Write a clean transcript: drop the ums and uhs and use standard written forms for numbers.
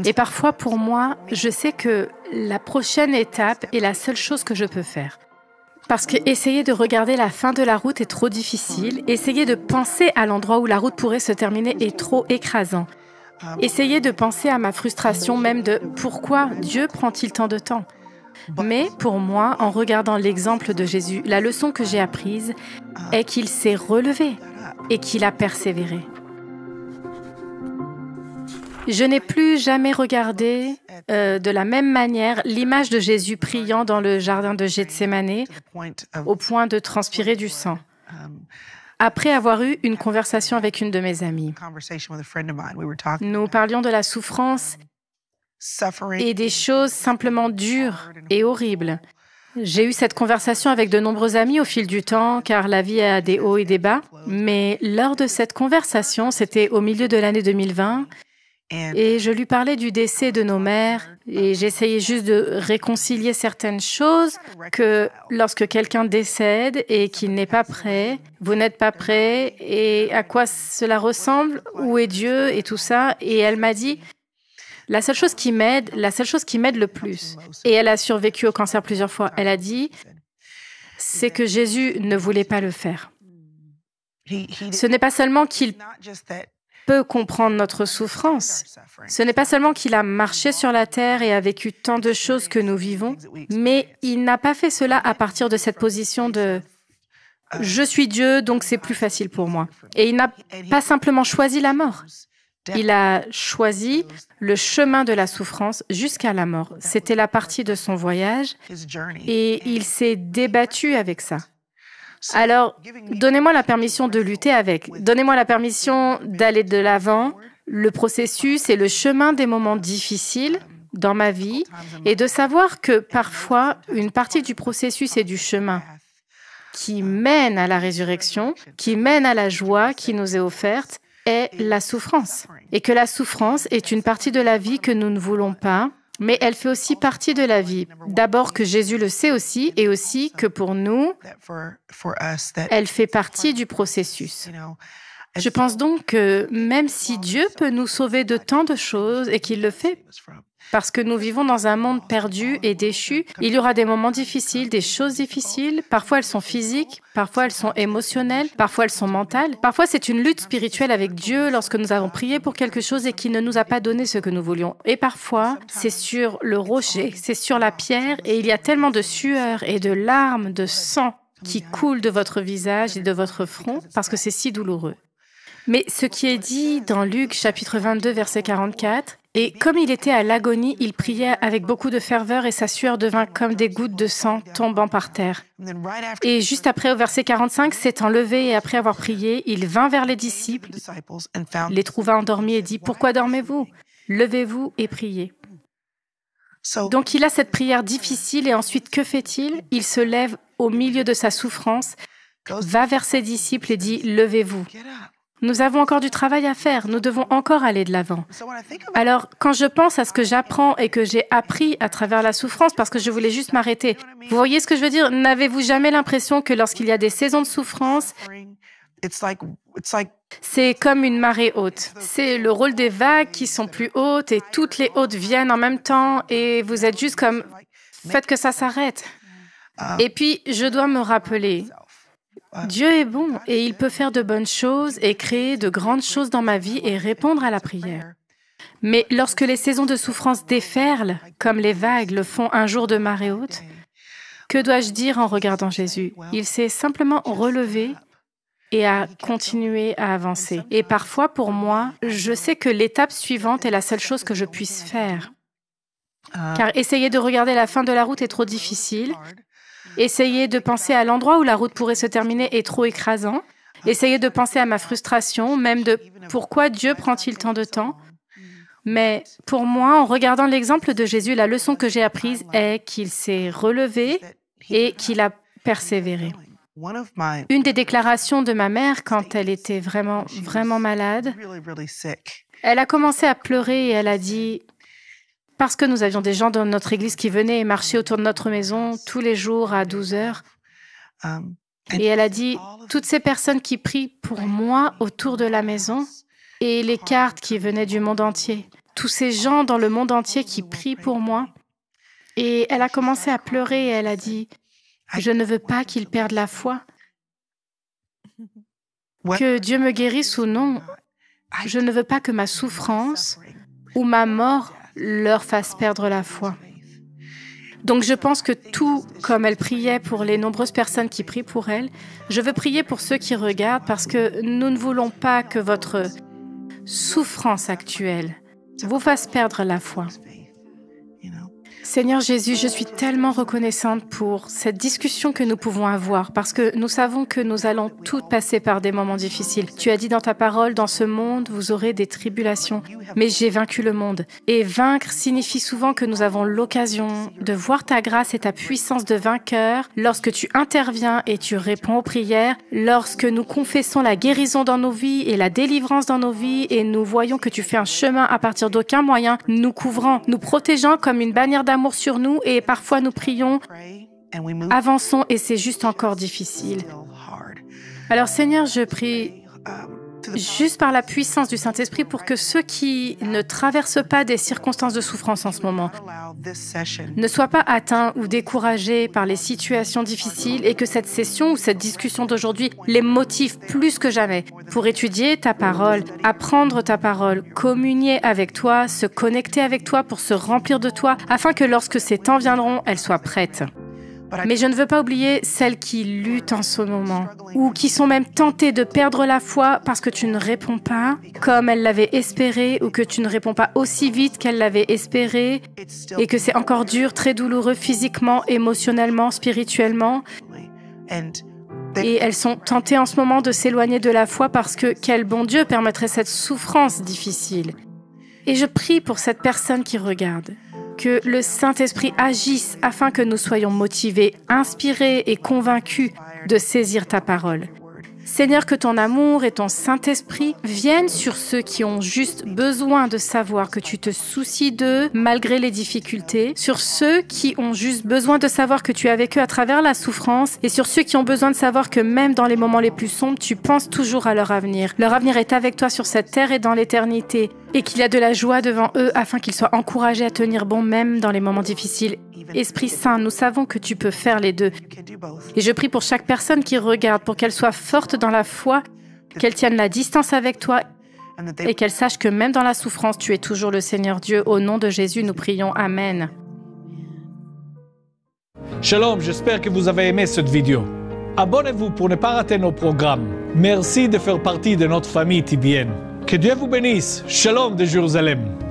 Et parfois, pour moi, je sais que la prochaine étape est la seule chose que je peux faire. Parce que essayer de regarder la fin de la route est trop difficile. Essayer de penser à l'endroit où la route pourrait se terminer est trop écrasant. Essayer de penser à ma frustration, même de pourquoi Dieu prend-il tant de temps? Mais pour moi, en regardant l'exemple de Jésus, la leçon que j'ai apprise est qu'il s'est relevé et qu'il a persévéré. Je n'ai plus jamais regardé de la même manière l'image de Jésus priant dans le jardin de Gethsémanée au point de transpirer du sang. Après avoir eu une conversation avec une de mes amies, nous parlions de la souffrance et des choses simplement dures et horribles. J'ai eu cette conversation avec de nombreux amis au fil du temps, car la vie a des hauts et des bas. Mais lors de cette conversation, c'était au milieu de l'année 2020, et je lui parlais du décès de nos mères, et j'essayais juste de réconcilier certaines choses, que lorsque quelqu'un décède et qu'il n'est pas prêt, vous n'êtes pas prêt, et à quoi cela ressemble, où est Dieu, et tout ça. Et elle m'a dit, la seule chose qui m'aide le plus, et elle a survécu au cancer plusieurs fois, elle a dit, c'est que Jésus ne voulait pas le faire. Ce n'est pas seulement qu'il peut comprendre notre souffrance. Ce n'est pas seulement qu'il a marché sur la terre et a vécu tant de choses que nous vivons, mais il n'a pas fait cela à partir de cette position de « je suis Dieu, donc c'est plus facile pour moi ». Et il n'a pas simplement choisi la mort. Il a choisi le chemin de la souffrance jusqu'à la mort. C'était la partie de son voyage et il s'est débattu avec ça. Alors, donnez-moi la permission de lutter avec. Donnez-moi la permission d'aller de l'avant, le processus et le chemin des moments difficiles dans ma vie et de savoir que parfois, une partie du processus et du chemin qui mène à la résurrection, qui mène à la joie qui nous est offerte, est la souffrance. Et que la souffrance est une partie de la vie que nous ne voulons pas, mais elle fait aussi partie de la vie. D'abord que Jésus le sait aussi, et aussi que pour nous, elle fait partie du processus. Je pense donc que même si Dieu peut nous sauver de tant de choses, et qu'il le fait, parce que nous vivons dans un monde perdu et déchu, il y aura des moments difficiles, des choses difficiles. Parfois, elles sont physiques, parfois, elles sont émotionnelles, parfois, elles sont mentales. Parfois, c'est une lutte spirituelle avec Dieu lorsque nous avons prié pour quelque chose et qu'il ne nous a pas donné ce que nous voulions. Et parfois, c'est sur le rocher, c'est sur la pierre, et il y a tellement de sueur et de larmes, de sang qui coulent de votre visage et de votre front parce que c'est si douloureux. Mais ce qui est dit dans Luc chapitre 22, verset 44, « Et comme il était à l'agonie, il priait avec beaucoup de ferveur et sa sueur devint comme des gouttes de sang tombant par terre. » Et juste après, au verset 45, s'étant levé et après avoir prié, il vint vers les disciples, les trouva endormis et dit, « Pourquoi dormez-vous? Levez-vous et priez. » Donc il a cette prière difficile et ensuite, que fait-il? Il se lève au milieu de sa souffrance, va vers ses disciples et dit, « Levez-vous. » Nous avons encore du travail à faire, nous devons encore aller de l'avant. Alors, quand je pense à ce que j'apprends et que j'ai appris à travers la souffrance, parce que je voulais juste m'arrêter, vous voyez ce que je veux dire? N'avez-vous jamais l'impression que lorsqu'il y a des saisons de souffrance, c'est comme une marée haute? C'est le rôle des vagues qui sont plus hautes et toutes les hautes viennent en même temps et vous êtes juste comme, faites que ça s'arrête. Et puis, je dois me rappeler, Dieu est bon et il peut faire de bonnes choses et créer de grandes choses dans ma vie et répondre à la prière. Mais lorsque les saisons de souffrance déferlent, comme les vagues le font un jour de marée haute, que dois-je dire en regardant Jésus? Il s'est simplement relevé et a continué à avancer. Et parfois, pour moi, je sais que l'étape suivante est la seule chose que je puisse faire. Car essayer de regarder la fin de la route est trop difficile. Essayer de penser à l'endroit où la route pourrait se terminer est trop écrasant. Essayer de penser à ma frustration, même de pourquoi Dieu prend-il tant de temps. Mais pour moi, en regardant l'exemple de Jésus, la leçon que j'ai apprise est qu'il s'est relevé et qu'il a persévéré. Une des déclarations de ma mère quand elle était vraiment malade, elle a commencé à pleurer et elle a dit... Parce que nous avions des gens dans notre église qui venaient et marchaient autour de notre maison tous les jours à 12 heures. Et elle a dit, toutes ces personnes qui prient pour moi autour de la maison et les cartes qui venaient du monde entier. tous ces gens dans le monde entier qui prient pour moi. Et elle a commencé à pleurer et elle a dit, « Je ne veux pas qu'ils perdent la foi. Que Dieu me guérisse ou non, je ne veux pas que ma souffrance ou ma mort leur fasse perdre la foi. » Donc je pense que tout comme elle priait pour les nombreuses personnes qui prient pour elle, je veux prier pour ceux qui regardent parce que nous ne voulons pas que votre souffrance actuelle vous fasse perdre la foi. Seigneur Jésus, je suis tellement reconnaissante pour cette discussion que nous pouvons avoir parce que nous savons que nous allons toutes passer par des moments difficiles. Tu as dit dans ta parole, dans ce monde, vous aurez des tribulations, mais j'ai vaincu le monde. Et vaincre signifie souvent que nous avons l'occasion de voir ta grâce et ta puissance de vainqueur lorsque tu interviens et tu réponds aux prières, lorsque nous confessons la guérison dans nos vies et la délivrance dans nos vies et nous voyons que tu fais un chemin à partir d'aucun moyen, nous couvrant, nous protégeant comme une bannière d'amour sur nous et parfois nous prions, avançons et c'est juste encore difficile. Alors Seigneur, je prie juste par la puissance du Saint-Esprit pour que ceux qui ne traversent pas des circonstances de souffrance en ce moment ne soient pas atteints ou découragés par les situations difficiles et que cette session ou cette discussion d'aujourd'hui les motive plus que jamais pour étudier ta parole, apprendre ta parole, communier avec toi, se connecter avec toi pour se remplir de toi afin que lorsque ces temps viendront, elles soient prêtes. Mais je ne veux pas oublier celles qui luttent en ce moment ou qui sont même tentées de perdre la foi parce que tu ne réponds pas comme elles l'avaient espéré ou que tu ne réponds pas aussi vite qu'elles l'avaient espéré et que c'est encore dur, très douloureux physiquement, émotionnellement, spirituellement. Et elles sont tentées en ce moment de s'éloigner de la foi parce que quel bon Dieu permettrait cette souffrance difficile. Et je prie pour cette personne qui regarde. Que le Saint-Esprit agisse afin que nous soyons motivés, inspirés et convaincus de saisir ta parole. Seigneur, que ton amour et ton Saint-Esprit viennent sur ceux qui ont juste besoin de savoir que tu te soucies d'eux malgré les difficultés, sur ceux qui ont juste besoin de savoir que tu es avec eux à travers la souffrance et sur ceux qui ont besoin de savoir que même dans les moments les plus sombres, tu penses toujours à leur avenir. Leur avenir est avec toi sur cette terre et dans l'éternité et qu'il y a de la joie devant eux afin qu'ils soient encouragés à tenir bon même dans les moments difficiles. Esprit Saint, nous savons que tu peux faire les deux. Et je prie pour chaque personne qui regarde, pour qu'elle soit forte dans la foi, qu'elle tienne la distance avec toi et qu'elle sache que même dans la souffrance, tu es toujours le Seigneur Dieu. Au nom de Jésus, nous prions. Amen. Shalom, j'espère que vous avez aimé cette vidéo. Abonnez-vous pour ne pas rater nos programmes. Merci de faire partie de notre famille TBN. Que Dieu vous bénisse. Shalom de Jérusalem.